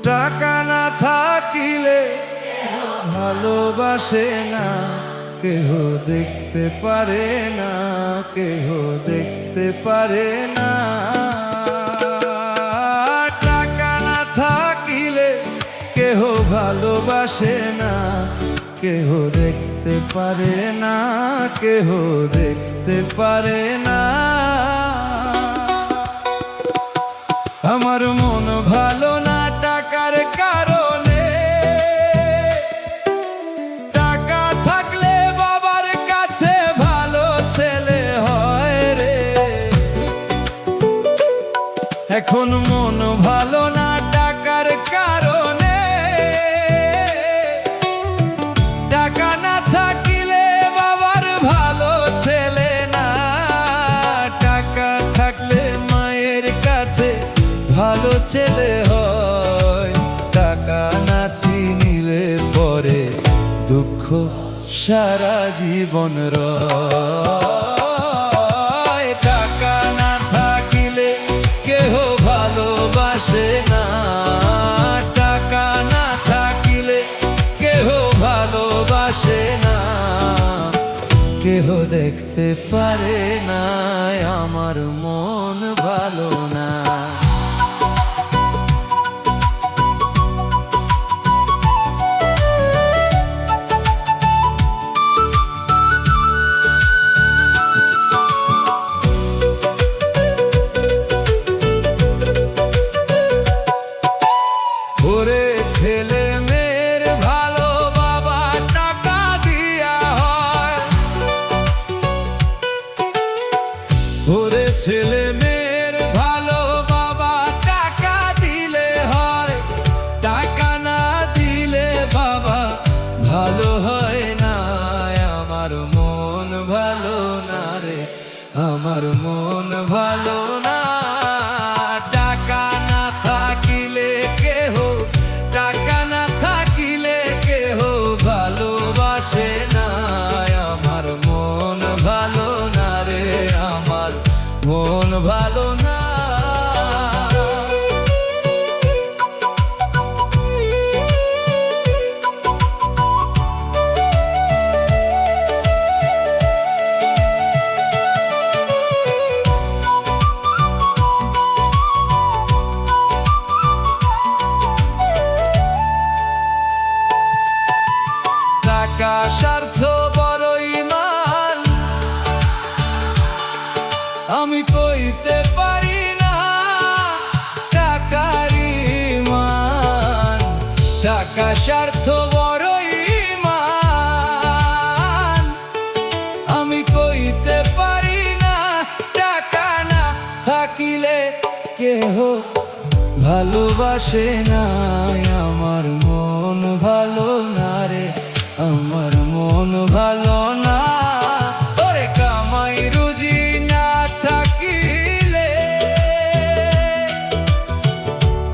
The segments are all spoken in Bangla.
টাকা না থাকিলে ভালোবাসে না, কেহ দেখতে পারে না, কেহ দেখতে পারে না। টাকা না থাকিলে কেহ ভালোবাসে না, কেহ দেখতে পারে না, কেহ দেখতে পারে না। আমার মন ভালো না টাকার কারণে, টাকা থাকলে বাবার কাছে ভালো ছেলে হয় রে। এখন মন ভালো না টাকার কারণে, টাকা না থাকিলে বাবার ভালো ছেলে না। টাকা থাকলে মায়ের কাছে ভালো ছেলে হয়, টাকা না চিনিলে পরে দুঃখ সারা জীবন রয়। টাকা না থাকিলে কেহ ভালোবাসে না, টাকা না থাকিলে কেহ ভালোবাসে না, কেহ দেখতে পারে না আমার মন ভালো না। ওরে ছেলে মেয়ের ভালো বাবা টাকা দিয়া হয়, ওরে ছেলে মেয়ের ভালো বাবা টাকা দিলে হয়, টাকা না দিলে বাবা ভালো হয় না। আমার মন ভালো না রে, আমার মন ভালো না। টাকা না থাকিলে কেহ, টাকা না থাকিলে কেহ ভালোবাসে না। আমার মন ভালো না রে, আমার মন ভালো না। টাকা স্বার্থ বড়ই মান, আমি কইতে পারি না টাকারই মান। টাকা স্বার্থ বড়ই মান, আমি কইতে পারি না। টাকা না থাকিলে কেহ ভালোবাসে না, আমার মন ভালো না রে, আমার মন ভালো না। ওরে কামাই রুজি না থাকিলে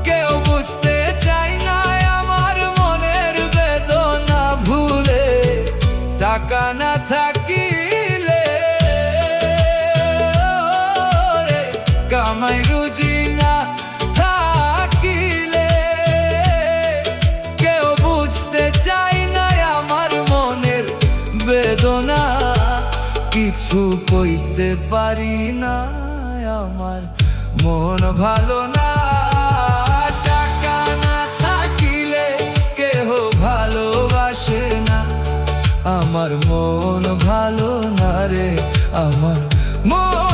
কেউ বুঝতে চায় না আমার মনের বেদনা ভুলে। টাকা না থাকিলে, ওরে কামাই রুজি না থাকিলে কেউ বুঝতে চায় না আমার মনের বেদনা। কিছু কইতে পারি না, আমার মন ভালো না। টাকা না থাকিলে কেহ ভালোবাসে না, আমার মন ভালো না রে, আমার মন